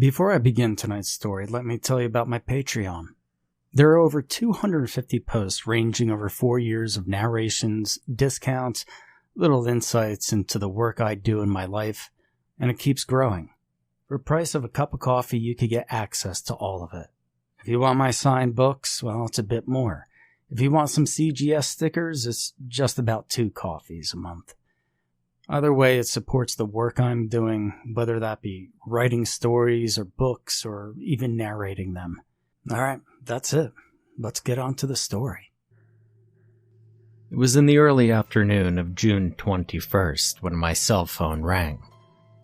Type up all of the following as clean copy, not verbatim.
Before I begin tonight's story, let me tell you about my Patreon. There are over 250 posts ranging over 4 years of narrations, discounts, little insights into the work I do in my life, and it keeps growing. For the price of a cup of coffee, you could get access to all of it. If you want my signed books, well, it's a bit more. If you want some CGS stickers, it's just about 2 coffees a month. Either way, it supports the work I'm doing, whether that be writing stories or books or even narrating them. Alright, that's it. Let's get on to the story. It was in the early afternoon of June 21st when my cell phone rang.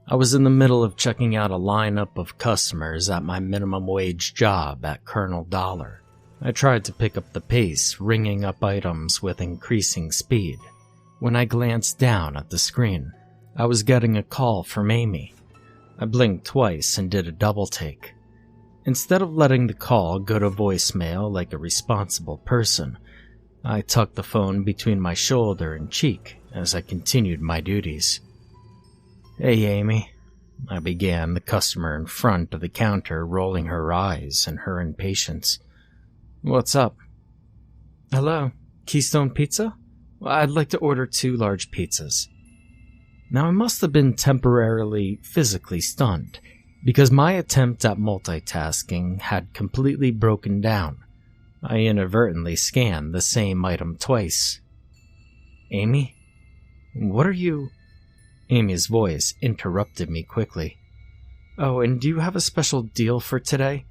I was in the middle of checking out a lineup of customers at my minimum wage job at Colonel Dollar. I tried to pick up the pace, ringing up items with increasing speed. When I glanced down at the screen, I was getting a call from Amy. I blinked twice and did a double take. Instead of letting the call go to voicemail like a responsible person, I tucked the phone between my shoulder and cheek as I continued my duties. "Hey, Amy," I began, the customer in front of the counter rolling her eyes in her impatience. "What's up?" "Hello, Keystone Pizza? I'd like to order 2 large pizzas." Now I must have been temporarily physically stunned, because my attempt at multitasking had completely broken down. I inadvertently scanned the same item twice. "Amy? What are you—" Amy's voice interrupted me quickly. "Oh, and do you have a special deal for today?"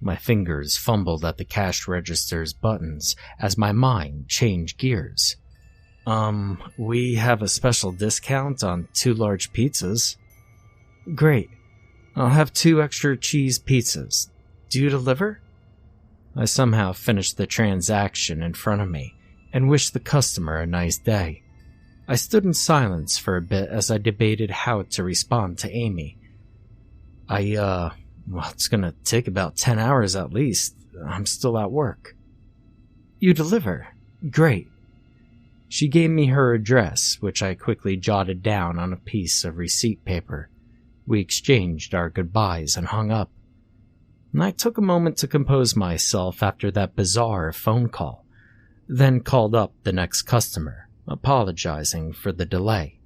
My fingers fumbled at the cash register's buttons as my mind changed gears. We have a special discount on 2 large pizzas." "Great. I'll have 2 extra cheese pizzas. Do you deliver?" I somehow finished the transaction in front of me and wished the customer a nice day. I stood in silence for a bit as I debated how to respond to Amy. Well, it's gonna take about 10 hours at least. I'm still at work." "You deliver? Great." She gave me her address, which I quickly jotted down on a piece of receipt paper. We exchanged our goodbyes and hung up. And I took a moment to compose myself after that bizarre phone call, then called up the next customer, apologizing for the delay.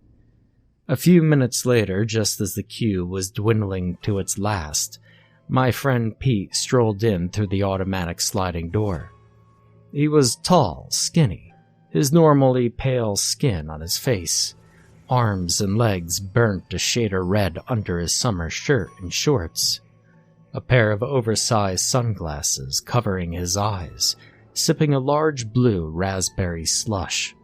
A few minutes later, just as the queue was dwindling to its last, my friend Pete strolled in through the automatic sliding door. He was tall, skinny, his normally pale skin on his face, arms and legs burnt a shade of red under his summer shirt and shorts, a pair of oversized sunglasses covering his eyes, sipping a large blue raspberry slush.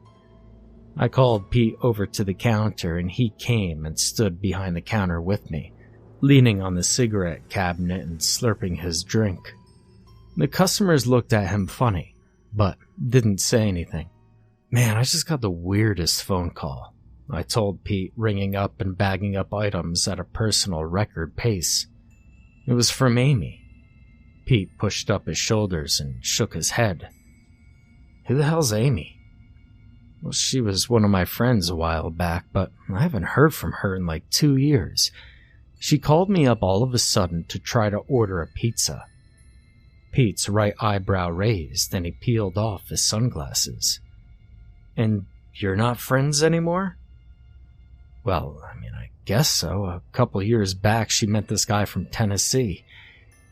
I called Pete over to the counter and he came and stood behind the counter with me, leaning on the cigarette cabinet and slurping his drink. The customers looked at him funny, but didn't say anything. "Man, I just got the weirdest phone call," I told Pete, ringing up and bagging up items at a personal record pace. It was from Amy. Pete pushed up his shoulders and shook his head. "Who the hell's Amy?" "Well, she was one of my friends a while back, but I haven't heard from her in like 2 years. She called me up all of a sudden to try to order a pizza." Pete's right eyebrow raised and he peeled off his sunglasses. "And you're not friends anymore?" "Well, I guess so. A couple years back, she met this guy from Tennessee.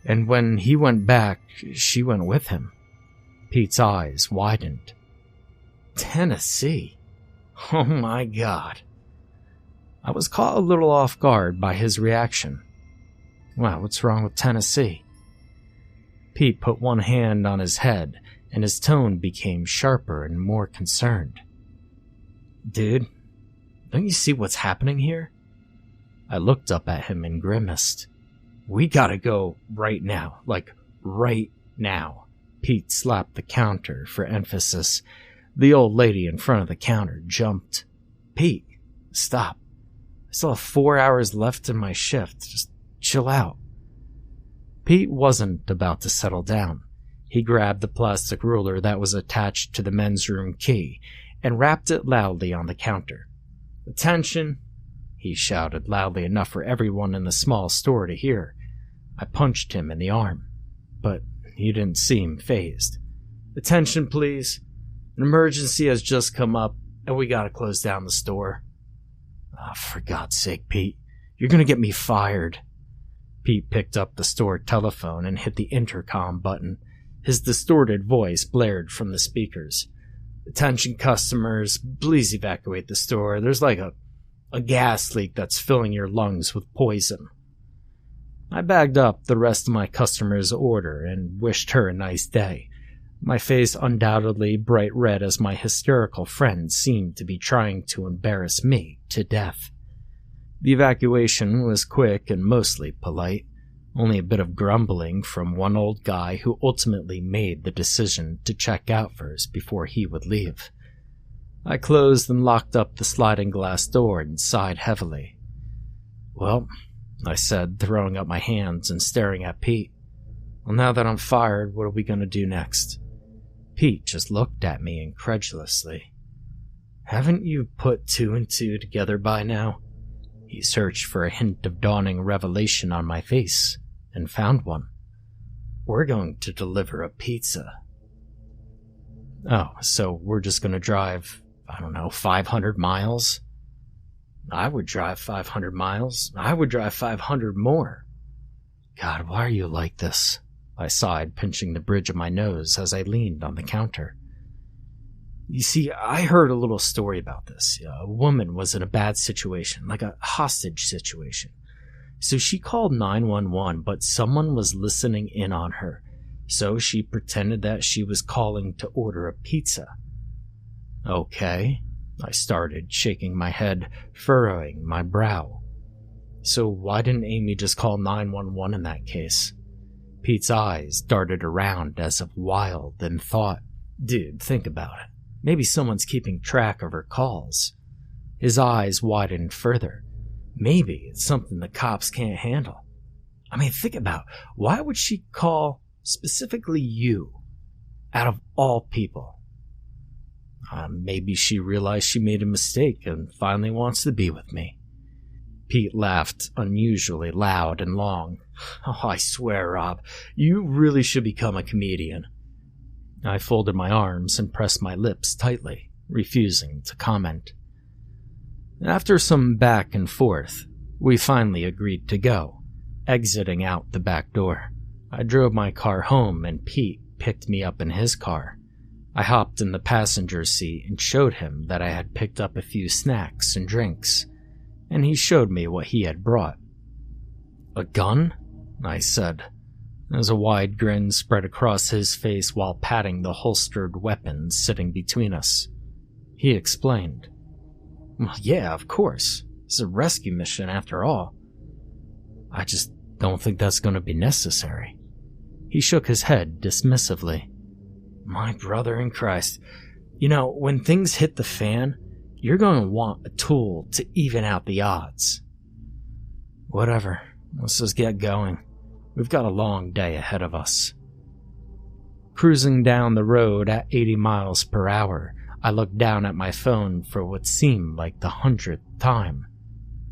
And when he went back, she went with him." Pete's eyes widened. "Tennessee? Oh my God." I was caught a little off guard by his reaction. "Wow, what's wrong with Tennessee?" Pete put one hand on his head, and his tone became sharper and more concerned. "Dude, don't you see what's happening here?" I looked up at him and grimaced. "We gotta go right now, like right now." Pete slapped the counter for emphasis. The old lady in front of the counter jumped. "Pete, stop. I still have 4 hours left in my shift. Just chill out." Pete wasn't about to settle down. He grabbed the plastic ruler that was attached to the men's room key and rapped it loudly on the counter. "Attention!" he shouted loudly enough for everyone in the small store to hear. I punched him in the arm, but he didn't seem fazed. "Attention, please. An emergency has just come up, and we gotta close down the store." "Oh, for God's sake, Pete. You're gonna get me fired." Pete picked up the store telephone and hit the intercom button. His distorted voice blared from the speakers. "Attention customers, please evacuate the store. There's like a gas leak that's filling your lungs with poison." I bagged up the rest of my customer's order and wished her a nice day, my face undoubtedly bright red as my hysterical friend seemed to be trying to embarrass me to death. The evacuation was quick and mostly polite, only a bit of grumbling from one old guy who ultimately made the decision to check out first before he would leave. I closed and locked up the sliding glass door and sighed heavily. "Well," I said, throwing up my hands and staring at Pete. "Well, now that I'm fired, what are we going to do next?" Pete just looked at me incredulously. "Haven't you put two and two together by now?" He searched for a hint of dawning revelation on my face, and found one. "We're going to deliver a pizza." "Oh, so we're just going to drive, 500 miles? I would drive 500 miles. I would drive 500 more. God, why are you like this?" I sighed, pinching the bridge of my nose as I leaned on the counter. "You see, I heard a little story about this. A woman was in a bad situation, like a hostage situation. So she called 911, but someone was listening in on her. So she pretended that she was calling to order a pizza." "Okay," I started, shaking my head, furrowing my brow. "So why didn't Amy just call 911 in that case?" Pete's eyes darted around as if wild in thought. "Dude, think about it. Maybe someone's keeping track of her calls." His eyes widened further. "Maybe it's something the cops can't handle. I mean, think about it. Why would she call specifically you, out of all people?" Maybe she realized she made a mistake and finally wants to be with me." Pete laughed unusually loud and long. "Oh, I swear, Rob, you really should become a comedian." I folded my arms and pressed my lips tightly, refusing to comment. After some back and forth, we finally agreed to go, exiting out the back door. I drove my car home and Pete picked me up in his car. I hopped in the passenger seat and showed him that I had picked up a few snacks and drinks, and he showed me what he had brought. "A gun?" I said, as a wide grin spread across his face while patting the holstered weapons sitting between us. He explained. "Well, yeah, of course. It's a rescue mission after all." "I just don't think that's going to be necessary." He shook his head dismissively. "My brother in Christ. When things hit the fan, you're going to want a tool to even out the odds." "Whatever. Let's just get going. We've got a long day ahead of us." Cruising down the road at 80 miles per hour, I looked down at my phone for what seemed like the 100th time.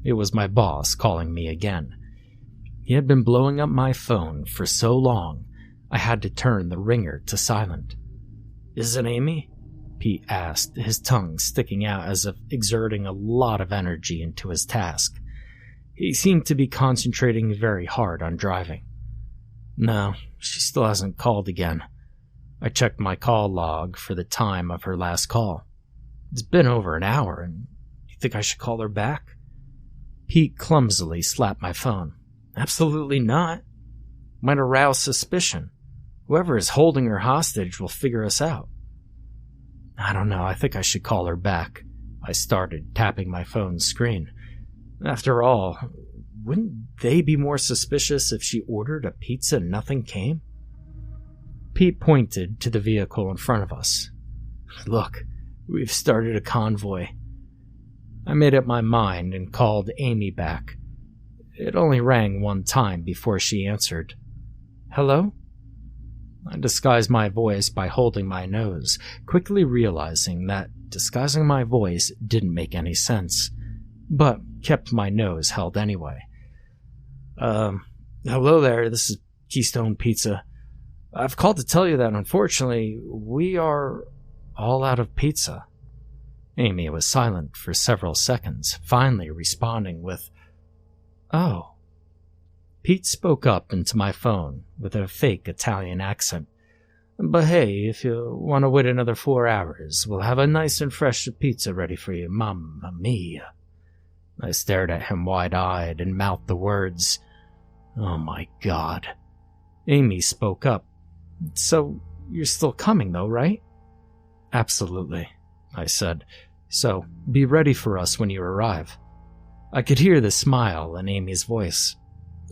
It was my boss calling me again. He had been blowing up my phone for so long, I had to turn the ringer to silent. "Is it Amy?" Pete asked, his tongue sticking out as if exerting a lot of energy into his task. He seemed to be concentrating very hard on driving. "No, she still hasn't called again." I checked my call log for the time of her last call. "It's been over an hour, and you think I should call her back?" Pete clumsily slapped my phone. "Absolutely not. Might arouse suspicion. Whoever is holding her hostage will figure us out." "I don't know, I think I should call her back." I started, tapping my phone's screen. After all, wouldn't they be more suspicious if she ordered a pizza and nothing came? Pete pointed to the vehicle in front of us. "Look, we've started a convoy." I made up my mind and called Amy back. It only rang one time before she answered. "Hello?" I disguised my voice by holding my nose, quickly realizing that disguising my voice didn't make any sense, but kept my nose held anyway. Hello there, this is Keystone Pizza. I've called to tell you that, unfortunately, we are all out of pizza. Amy was silent for several seconds, finally responding with, "Oh." Pete spoke up into my phone with a fake Italian accent. "But hey, if you want to wait another 4 hours, we'll have a nice and fresh pizza ready for you, mamma mia." I stared at him wide-eyed and mouthed the words, "Oh my God." Amy spoke up. "So, you're still coming though, right?" "Absolutely," I said. "So, be ready for us when you arrive." I could hear the smile in Amy's voice.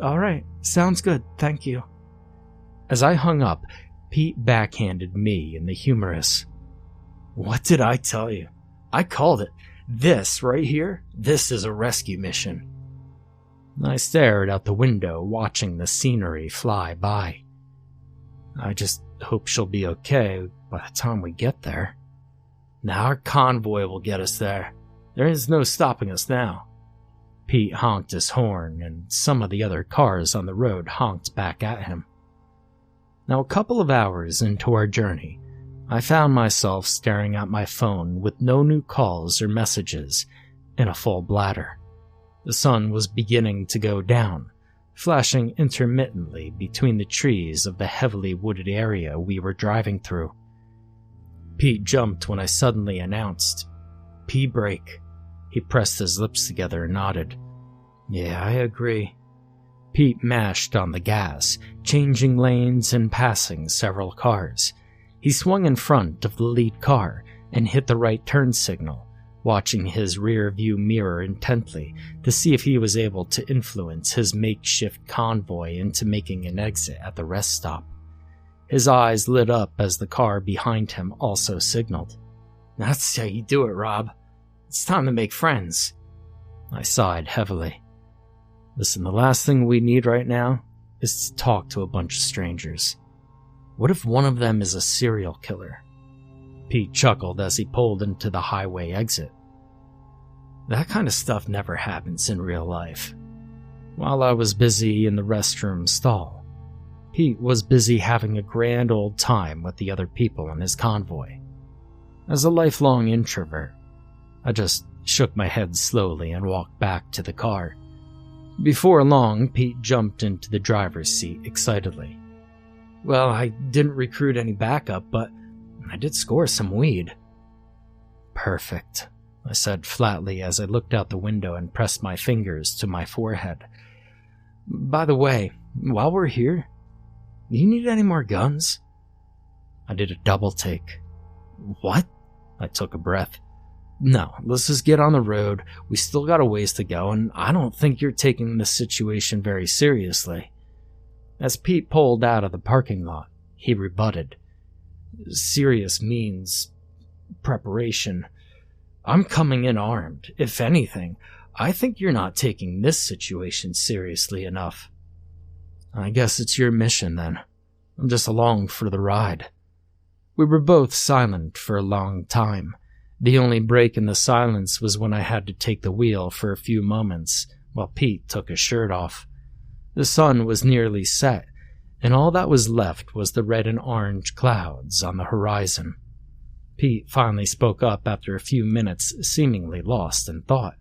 "All right, sounds good, thank you." As I hung up, Pete backhanded me in the humorous, "What did I tell you? I called it. This right here, this is a rescue mission." I stared out the window, watching the scenery fly by. I just hope she'll be okay by the time we get there. Now our convoy will get us there. There is no stopping us now. Pete honked his horn, and some of the other cars on the road honked back at him. Now, a couple of hours into our journey, I found myself staring at my phone with no new calls or messages and a full bladder. The sun was beginning to go down, flashing intermittently between the trees of the heavily wooded area we were driving through. Pete jumped when I suddenly announced, "P-break." He pressed his lips together and nodded. "Yeah, I agree." Pete mashed on the gas, changing lanes and passing several cars. He swung in front of the lead car and hit the right turn signal, watching his rear view mirror intently to see if he was able to influence his makeshift convoy into making an exit at the rest stop. His eyes lit up as the car behind him also signaled. "That's how you do it, Rob. It's time to make friends." I sighed heavily. Listen, the last thing we need right now is to talk to a bunch of strangers. What if one of them is a serial killer? Pete chuckled as he pulled into the highway exit. That kind of stuff never happens in real life. While I was busy in the restroom stall, Pete was busy having a grand old time with the other people in his convoy. As a lifelong introvert, I just shook my head slowly and walked back to the car. Before long, Pete jumped into the driver's seat excitedly. "Well, I didn't recruit any backup, but I did score some weed." "Perfect," I said flatly as I looked out the window and pressed my fingers to my forehead. "By the way, while we're here, do you need any more guns?" I did a double take. "What?" I took a breath. "No, let's just get on the road. We still got a ways to go, and I don't think you're taking this situation very seriously." As Pete pulled out of the parking lot, he rebutted. "Serious means preparation. I'm coming in armed. If anything, I think you're not taking this situation seriously enough." "I guess it's your mission, then. I'm just along for the ride." We were both silent for a long time. The only break in the silence was when I had to take the wheel for a few moments while Pete took his shirt off. The sun was nearly set, and all that was left was the red and orange clouds on the horizon. Pete finally spoke up after a few minutes, seemingly lost in thought.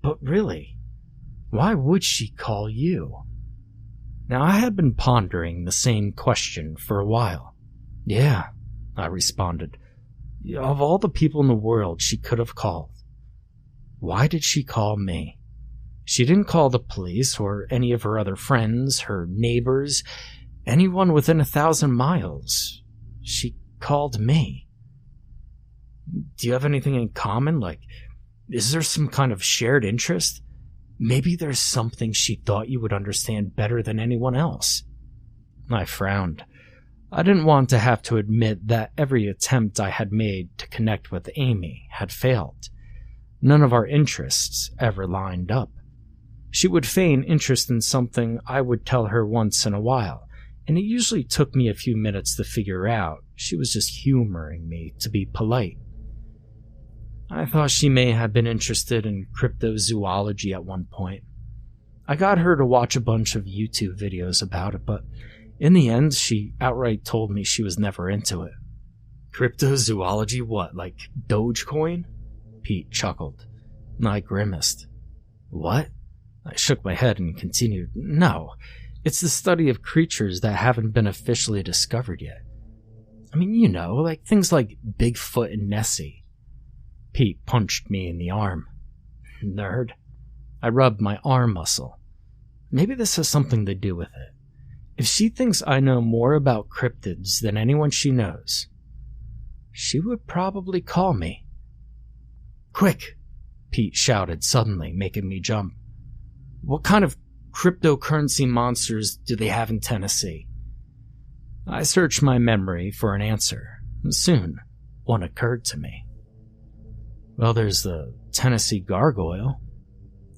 "But really, why would she call you?" Now, I had been pondering the same question for a while. "Yeah," I responded. "Of all the people in the world she could have called, why did she call me? She didn't call the police or any of her other friends, her neighbors, anyone within 1,000 miles. She called me." "Do you have anything in common? Like, is there some kind of shared interest? Maybe there's something she thought you would understand better than anyone else." I frowned. I didn't want to have to admit that every attempt I had made to connect with Amy had failed. None of our interests ever lined up. She would feign interest in something I would tell her once in a while, and it usually took me a few minutes to figure out she was just humoring me to be polite. I thought she may have been interested in cryptozoology at one point. I got her to watch a bunch of YouTube videos about it, but in the end, she outright told me she was never into it. Cryptozoology what, like Dogecoin? Pete chuckled. I grimaced. What? I shook my head and continued, no, it's the study of creatures that haven't been officially discovered yet. I mean, you know, like things like Bigfoot and Nessie. Pete punched me in the arm. Nerd. I rubbed my arm muscle. Maybe this has something to do with it. If she thinks I know more about cryptids than anyone she knows, she would probably call me. Quick! Pete shouted suddenly, making me jump. What kind of cryptocurrency monsters do they have in Tennessee? I searched my memory for an answer, and soon one occurred to me. Well, there's the Tennessee gargoyle.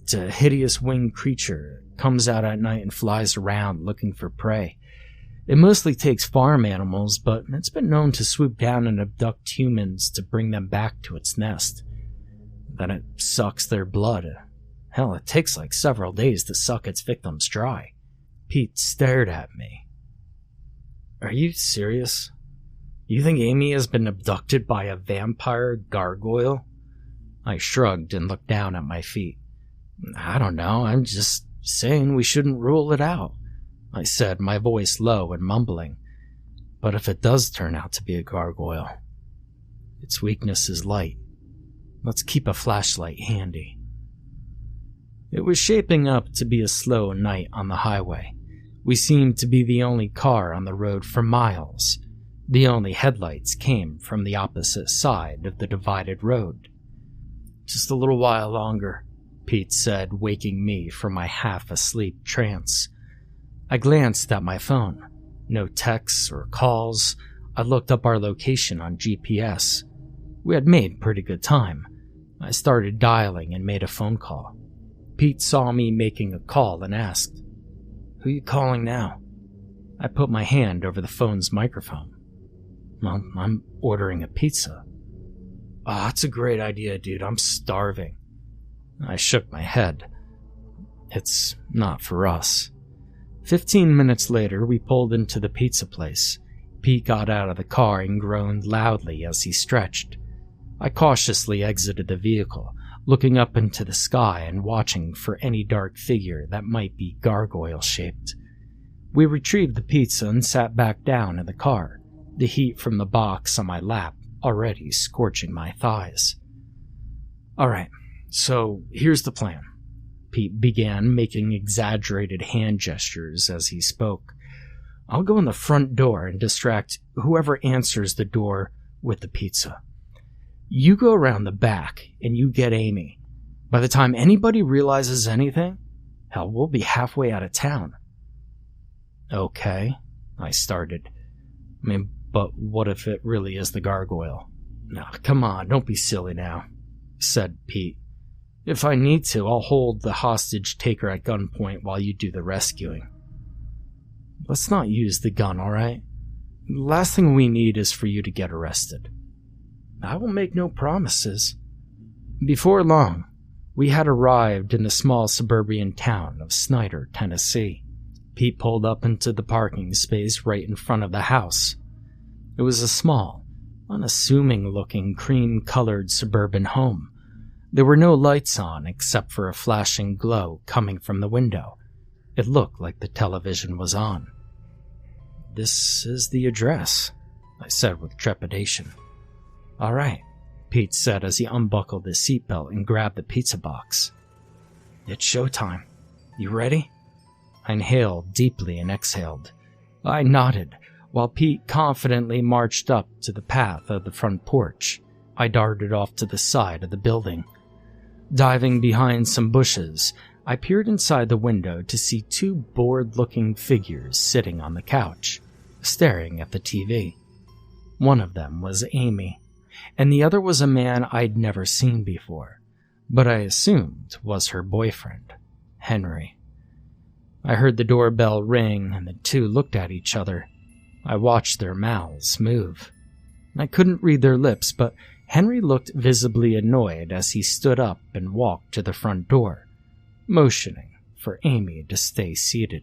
It's a hideous winged creature that comes out at night and flies around looking for prey. It mostly takes farm animals, but it's been known to swoop down and abduct humans to bring them back to its nest. Then it sucks their blood. Hell, it takes like several days to suck its victims dry. Pete stared at me. Are you serious? You think Amy has been abducted by a vampire gargoyle? I shrugged and looked down at my feet. I don't know, I'm just saying we shouldn't rule it out, I said, my voice low and mumbling. But if it does turn out to be a gargoyle, its weakness is light. Let's keep a flashlight handy. It was shaping up to be a slow night on the highway. We seemed to be the only car on the road for miles. The only headlights came from the opposite side of the divided road. Just a little while longer, Pete said, waking me from my half-asleep trance. I glanced at my phone. No texts or calls. I looked up our location on GPS. We had made pretty good time. I started dialing and made a phone call. Pete saw me making a call and asked, "Who you calling now?" I put my hand over the phone's microphone. "Well, I'm ordering a pizza." "Oh, that's a great idea, dude. I'm starving." I shook my head. It's not for us. 15 minutes later, we pulled into the pizza place. Pete got out of the car and groaned loudly as he stretched. I cautiously exited the vehicle, looking up into the sky and watching for any dark figure that might be gargoyle-shaped. We retrieved the pizza and sat back down in the car, the heat from the box on my lap already scorching my thighs. "All right, so here's the plan." Pete began, making exaggerated hand gestures as he spoke. "I'll go in the front door and distract whoever answers the door with the pizza. You go around the back and you get Amy. By the time anybody realizes anything, hell, we'll be halfway out of town." "Okay," I started. But what if it really is the gargoyle?" "No, come on, don't be silly now," said Pete. "If I need to, I'll hold the hostage taker at gunpoint while you do the rescuing." "Let's not use the gun, all right? The last thing we need is for you to get arrested." "I will make no promises." Before long, we had arrived in the small suburban town of Snyder, Tennessee. Pete pulled up into the parking space right in front of the house. It was a small, unassuming-looking cream-colored suburban home. There were no lights on except for a flashing glow coming from the window. It looked like the television was on. "This is the address," I said with trepidation. "All right," Pete said as he unbuckled his seatbelt and grabbed the pizza box. "It's showtime. You ready?" I inhaled deeply and exhaled. I nodded, while Pete confidently marched up to the path of the front porch. I darted off to the side of the building. Diving behind some bushes, I peered inside the window to see two bored-looking figures sitting on the couch, staring at the TV. One of them was Amy, and the other was a man I'd never seen before, but I assumed was her boyfriend, Henry. I heard the doorbell ring, and the two looked at each other. I watched their mouths move. I couldn't read their lips, but Henry looked visibly annoyed as he stood up and walked to the front door, motioning for Amy to stay seated.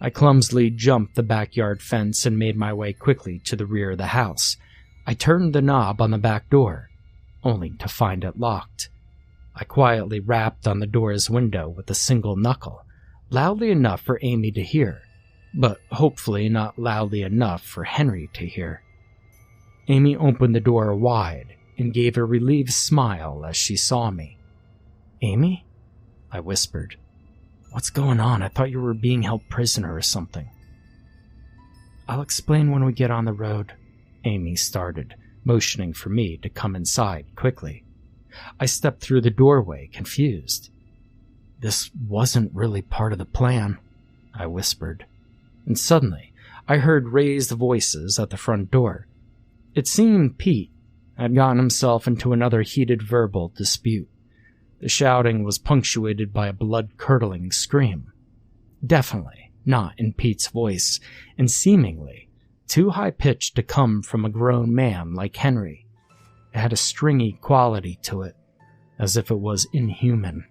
I clumsily jumped the backyard fence and made my way quickly to the rear of the house. I turned the knob on the back door, only to find it locked. I quietly rapped on the door's window with a single knuckle, loudly enough for Amy to hear, but hopefully not loudly enough for Henry to hear. Amy opened the door wide and gave a relieved smile as she saw me. "Amy?" I whispered. "What's going on? I thought you were being held prisoner or something." "I'll explain when we get on the road," Amy started, motioning for me to come inside quickly. I stepped through the doorway, confused. "This wasn't really part of the plan," I whispered. And suddenly, I heard raised voices at the front door. It seemed Pete had gotten himself into another heated verbal dispute. The shouting was punctuated by a blood-curdling scream. Definitely not in Pete's voice, and seemingly too high-pitched to come from a grown man like Henry. It had a stringy quality to it, as if it was inhuman.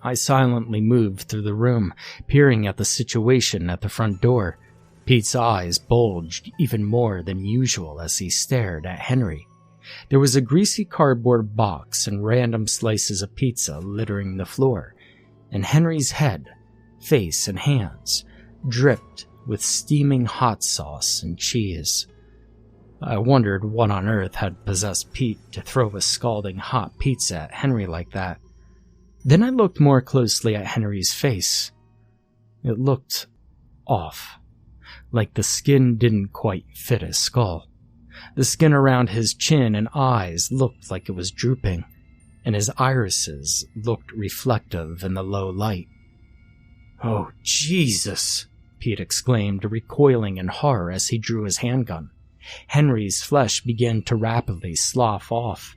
I silently moved through the room, peering at the situation at the front door. Pete's eyes bulged even more than usual as he stared at Henry. There was a greasy cardboard box and random slices of pizza littering the floor, and Henry's head, face, and hands dripped with steaming hot sauce and cheese. I wondered what on earth had possessed Pete to throw a scalding hot pizza at Henry like that. Then I looked more closely at Henry's face. It looked off, like the skin didn't quite fit his skull. The skin around his chin and eyes looked like it was drooping, and his irises looked reflective in the low light. "Oh, Jesus!" Pete exclaimed, recoiling in horror as he drew his handgun. Henry's flesh began to rapidly slough off.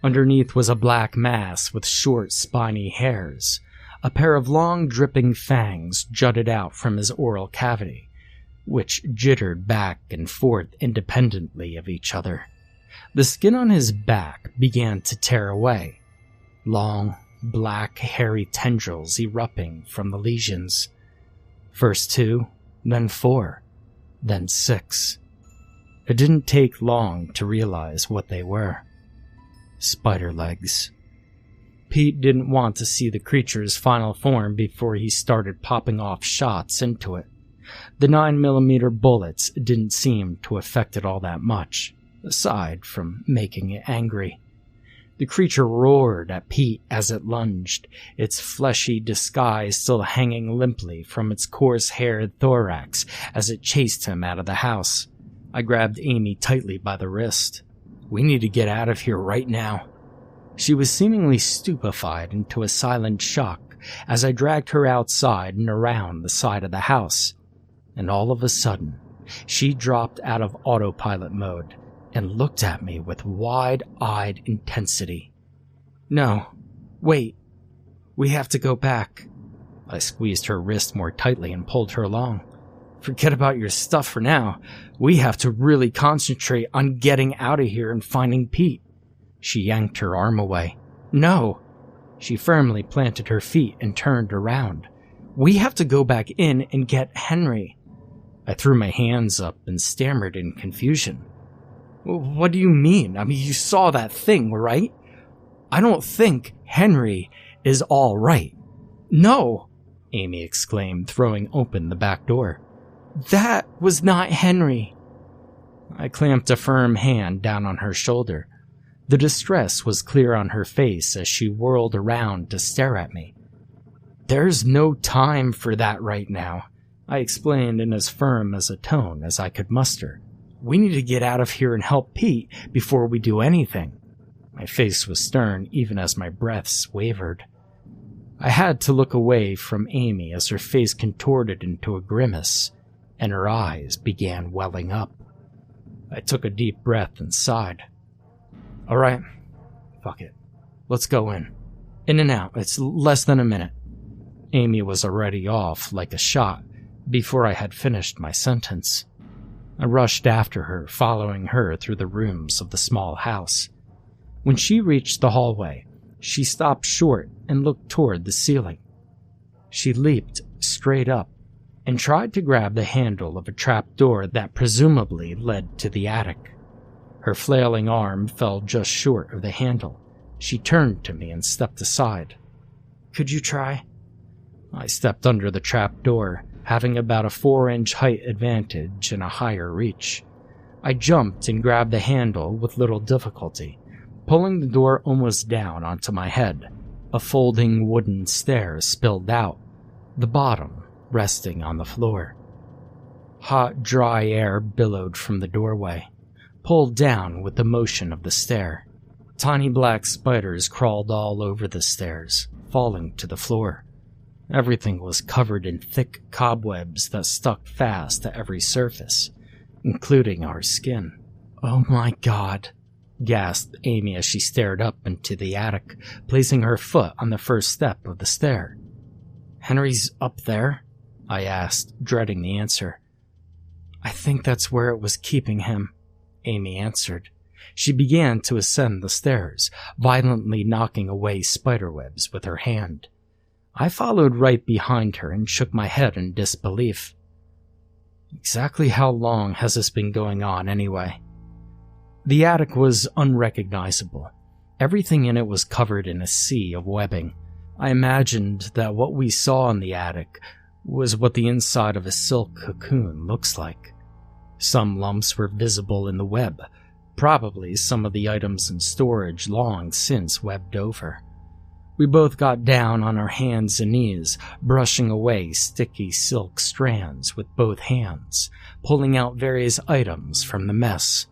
Underneath was a black mass with short, spiny hairs. A pair of long, dripping fangs jutted out from his oral cavity, which jittered back and forth independently of each other. The skin on his back began to tear away, long, black, hairy tendrils erupting from the lesions. First 2, then 4, then 6. It didn't take long to realize what they were. Spider legs. Pete didn't want to see the creature's final form before he started popping off shots into it. The 9mm bullets didn't seem to affect it all that much, aside from making it angry. The creature roared at Pete as it lunged, its fleshy disguise still hanging limply from its coarse-haired thorax as it chased him out of the house. I grabbed Amy tightly by the wrist. "We need to get out of here right now." She was seemingly stupefied into a silent shock as I dragged her outside and around the side of the house. And all of a sudden, she dropped out of autopilot mode and looked at me with wide-eyed intensity. "No, wait, we have to go back." I squeezed her wrist more tightly and pulled her along. "Forget about your stuff for now. We have to really concentrate on getting out of here and finding Pete." She yanked her arm away. "No." She firmly planted her feet and turned around. "We have to go back in and get Henry." I threw my hands up and stammered in confusion. "What do you mean? I mean, you saw that thing, right? I don't think Henry is all right." "No," Amy exclaimed, throwing open the back door. "That was not Henry." I clamped a firm hand down on her shoulder. The distress was clear on her face as she whirled around to stare at me. "There's no time for that right now," I explained in as firm as a tone as I could muster. "We need to get out of here and help Pete before we do anything." My face was stern even as my breaths wavered. I had to look away from Amy as her face contorted into a grimace, and her eyes began welling up. I took a deep breath and sighed. "All right, fuck it. Let's go in. In and out, it's less than a minute." Amy was already off like a shot before I had finished my sentence. I rushed after her, following her through the rooms of the small house. When she reached the hallway, she stopped short and looked toward the ceiling. She leaped straight up and tried to grab the handle of a trapdoor that presumably led to the attic. Her flailing arm fell just short of the handle. She turned to me and stepped aside. "Could you try?" I stepped under the trapdoor, having about a 4-inch height advantage and a higher reach. I jumped and grabbed the handle with little difficulty, pulling the door almost down onto my head. A folding wooden stair spilled out, the bottom resting on the floor. Hot, dry air billowed from the doorway, pulled down with the motion of the stair. Tiny black spiders crawled all over the stairs, falling to the floor. Everything was covered in thick cobwebs that stuck fast to every surface, including our skin. "Oh my God," gasped Amy as she stared up into the attic, placing her foot on the first step of the stair. "Henry's up there?" I asked, dreading the answer. "I think that's where it was keeping him," Amy answered. She began to ascend the stairs, violently knocking away spiderwebs with her hand. I followed right behind her and shook my head in disbelief. Exactly how long has this been going on anyway? The attic was unrecognizable. Everything in it was covered in a sea of webbing. I imagined that what we saw in the attic was what the inside of a silk cocoon looks like. Some lumps were visible in the web, probably some of the items in storage long since webbed over. We both got down on our hands and knees, brushing away sticky silk strands with both hands, pulling out various items from the mess.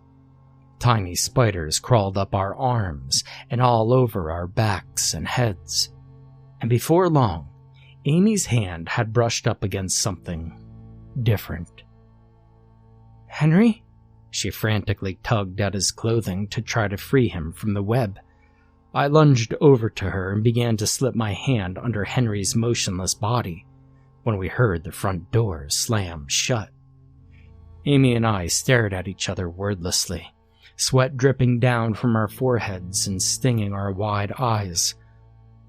Tiny spiders crawled up our arms and all over our backs and heads. And before long, Amy's hand had brushed up against something different. "Henry?" She frantically tugged at his clothing to try to free him from the web. I lunged over to her and began to slip my hand under Henry's motionless body when we heard the front door slam shut. Amy and I stared at each other wordlessly, sweat dripping down from our foreheads and stinging our wide eyes.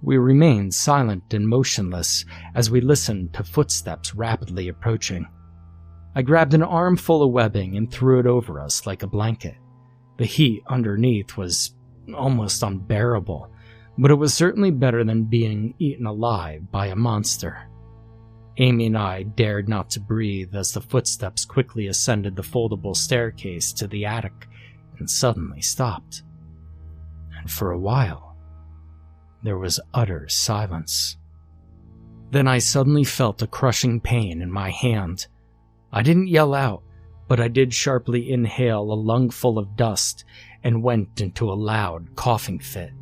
We remained silent and motionless as we listened to footsteps rapidly approaching. I grabbed an armful of webbing and threw it over us like a blanket. The heat underneath was almost unbearable, but it was certainly better than being eaten alive by a monster. Amy and I dared not to breathe as the footsteps quickly ascended the foldable staircase to the attic and suddenly stopped. And for a while, there was utter silence. Then I suddenly felt a crushing pain in my hand. I didn't yell out, but I did sharply inhale a lungful of dust and went into a loud coughing fit.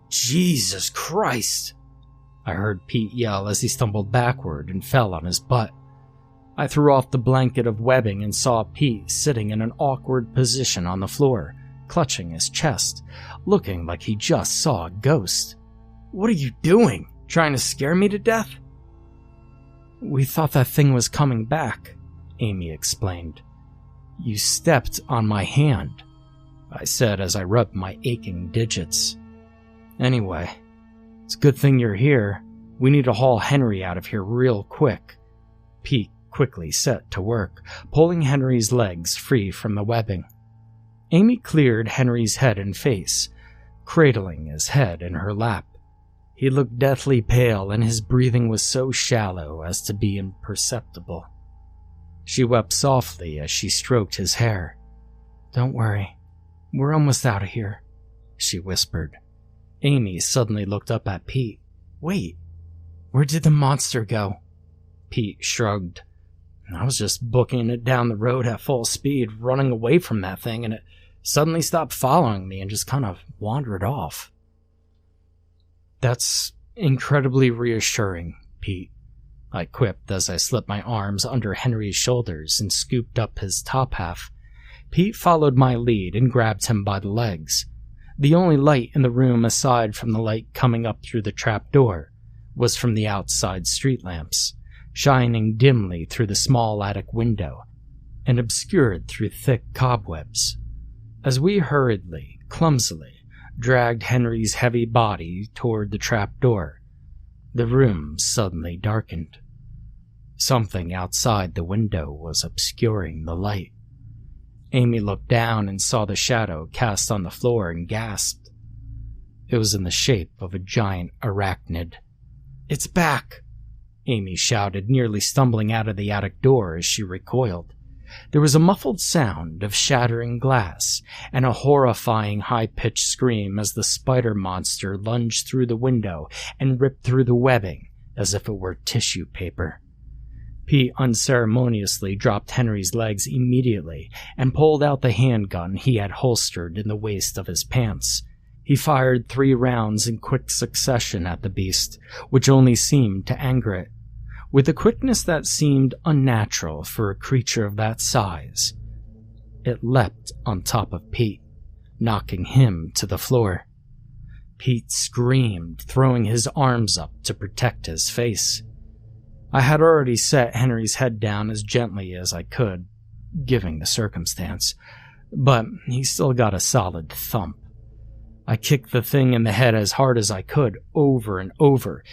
"Jesus Christ!" I heard Pete yell as he stumbled backward and fell on his butt. I threw off the blanket of webbing and saw Pete sitting in an awkward position on the floor, clutching his chest, looking like he just saw a ghost. "What are you doing? Trying to scare me to death?" "We thought that thing was coming back," Amy explained. "You stepped on my hand," I said as I rubbed my aching digits. "Anyway, it's a good thing you're here. We need to haul Henry out of here real quick." Pete quickly set to work, pulling Henry's legs free from the webbing. Amy cleared Henry's head and face, cradling his head in her lap. He looked deathly pale and his breathing was so shallow as to be imperceptible. She wept softly as she stroked his hair. "Don't worry, we're almost out of here," she whispered. Amy suddenly looked up at Pete. "Wait, where did the monster go?" Pete shrugged. "I was just booking it down the road at full speed, running away from that thing, and it suddenly stopped following me and just kind of wandered off." "That's incredibly reassuring, Pete," I quipped as I slipped my arms under Henry's shoulders and scooped up his top half. Pete followed my lead and grabbed him by the legs. The only light in the room aside from the light coming up through the trapdoor was from the outside street lamps, shining dimly through the small attic window and obscured through thick cobwebs. As we hurriedly, clumsily, dragged Henry's heavy body toward the trapdoor, The room suddenly darkened. Something outside the window was obscuring the light. Amy looked down and saw the shadow cast on the floor and gasped. It was in the shape of a giant arachnid. "It's back!" Amy shouted, nearly stumbling out of the attic door as she recoiled. There was a muffled sound of shattering glass and a horrifying high-pitched scream as the spider monster lunged through the window and ripped through the webbing as if it were tissue paper. Pete unceremoniously dropped Henry's legs immediately and pulled out the handgun he had holstered in the waist of his pants. He fired 3 rounds in quick succession at the beast, which only seemed to anger it. With a quickness that seemed unnatural for a creature of that size, it leapt on top of Pete, knocking him to the floor. Pete screamed, throwing his arms up to protect his face. I had already set Henry's head down as gently as I could, given the circumstance, but he still got a solid thump. I kicked the thing in the head as hard as I could, over and over,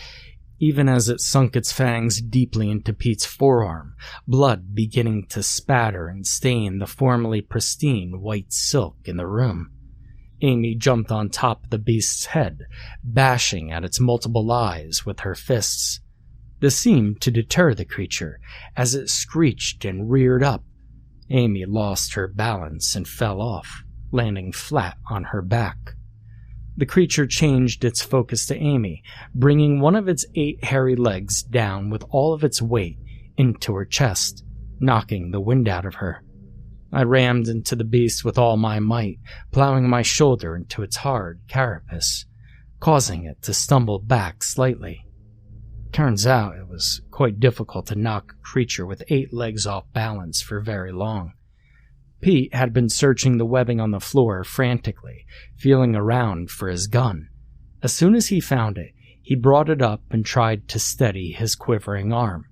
even as it sunk its fangs deeply into Pete's forearm, blood beginning to spatter and stain the formerly pristine white silk in the room. Amy jumped on top of the beast's head, bashing at its multiple eyes with her fists. This seemed to deter the creature, as it screeched and reared up. Amy lost her balance and fell off, landing flat on her back. The creature changed its focus to Amy, bringing one of its 8 hairy legs down with all of its weight into her chest, knocking the wind out of her. I rammed into the beast with all my might, plowing my shoulder into its hard carapace, causing it to stumble back slightly. Turns out it was quite difficult to knock a creature with 8 legs off balance for very long. Pete had been searching the webbing on the floor frantically, feeling around for his gun. As soon as he found it, he brought it up and tried to steady his quivering arm.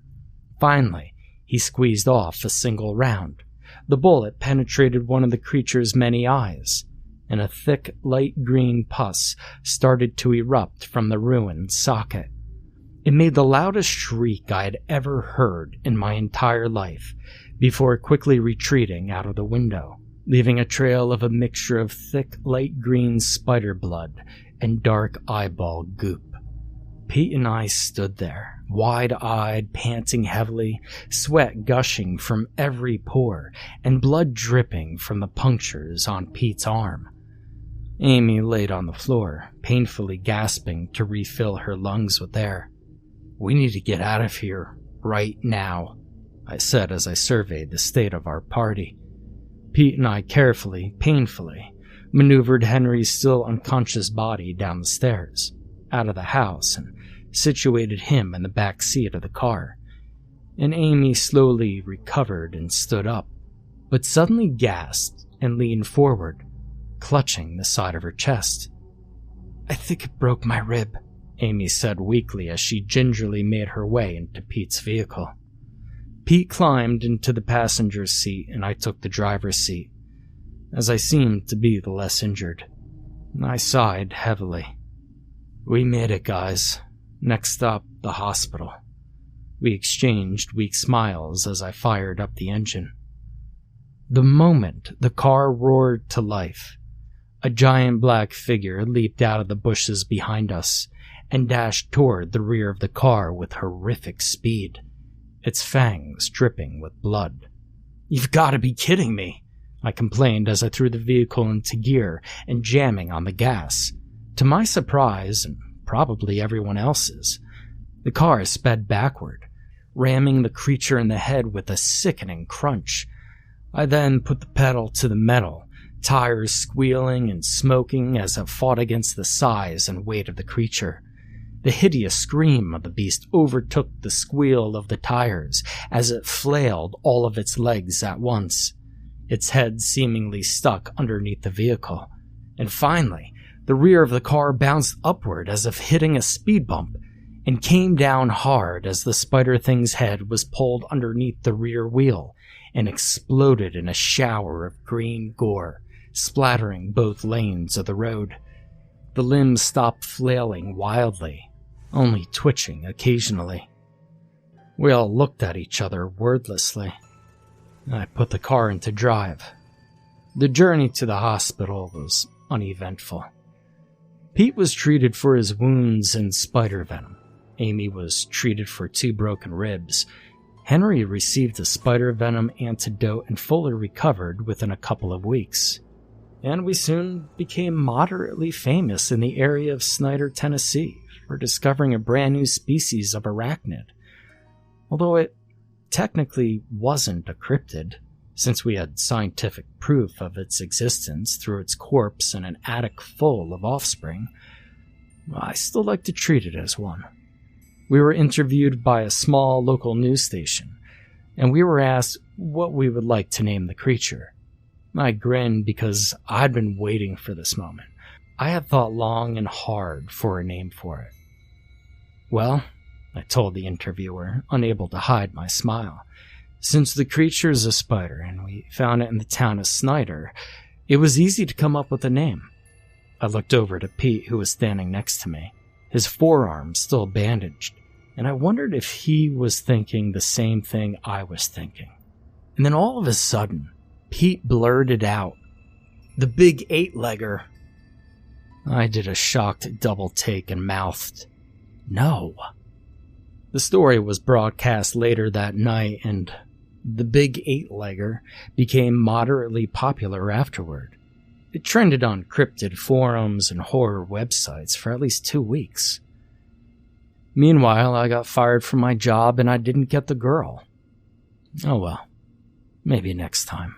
Finally, he squeezed off a single round. The bullet penetrated one of the creature's many eyes, and a thick, light green pus started to erupt from the ruined socket. It made the loudest shriek I had ever heard in my entire life, before quickly retreating out of the window, leaving a trail of a mixture of thick, light green spider blood and dark eyeball goop. Pete and I stood there, wide-eyed, panting heavily, sweat gushing from every pore, and blood dripping from the punctures on Pete's arm. Amy laid on the floor, painfully gasping to refill her lungs with air. "We need to get out of here, right now," I said as I surveyed the state of our party. Pete and I carefully, painfully, maneuvered Henry's still unconscious body down the stairs, out of the house, and situated him in the back seat of the car. And Amy slowly recovered and stood up, but suddenly gasped and leaned forward, clutching the side of her chest. "I think it broke my rib," Amy said weakly as she gingerly made her way into Pete's vehicle. Pete climbed into the passenger's seat and I took the driver's seat, as I seemed to be the less injured. I sighed heavily. "We made it, guys. Next up, the hospital." We exchanged weak smiles as I fired up the engine. The moment the car roared to life, a giant black figure leaped out of the bushes behind us and dashed toward the rear of the car with horrific speed, its fangs dripping with blood. "You've got to be kidding me," I complained as I threw the vehicle into gear and jamming on the gas. To my surprise, and probably everyone else's, the car sped backward, ramming the creature in the head with a sickening crunch. I then put the pedal to the metal, tires squealing and smoking as it fought against the size and weight of the creature. The hideous scream of the beast overtook the squeal of the tires as it flailed all of its legs at once, its head seemingly stuck underneath the vehicle. And finally, the rear of the car bounced upward as if hitting a speed bump, and came down hard as the spider thing's head was pulled underneath the rear wheel and exploded in a shower of green gore, splattering both lanes of the road. The limbs stopped flailing wildly, only twitching occasionally. We all looked at each other wordlessly. I put the car into drive. The journey to the hospital was uneventful. Pete was treated for his wounds and spider venom. Amy was treated for 2 broken ribs. Henry received a spider venom antidote and fully recovered within a couple of weeks. And we soon became moderately famous in the area of Snyder, Tennessee, for discovering a brand new species of arachnid. Although it technically wasn't a cryptid, since we had scientific proof of its existence through its corpse and an attic full of offspring, I still like to treat it as one. We were interviewed by a small local news station, and we were asked what we would like to name the creature. I grinned because I'd been waiting for this moment. I had thought long and hard for a name for it. Well, I told the interviewer, unable to hide my smile. Since the creature is a spider and we found it in the town of Snyder, it was easy to come up with a name. I looked over to Pete, who was standing next to me, his forearm still bandaged, and I wondered if he was thinking the same thing I was thinking. And then all of a sudden, Pete blurted out, "The big 8-legger." I did a shocked double take and mouthed, "No." The story was broadcast later that night, and the big 8-legger became moderately popular afterward. It trended on cryptid forums and horror websites for at least 2 weeks. Meanwhile, I got fired from my job and I didn't get the girl. Oh well, maybe next time.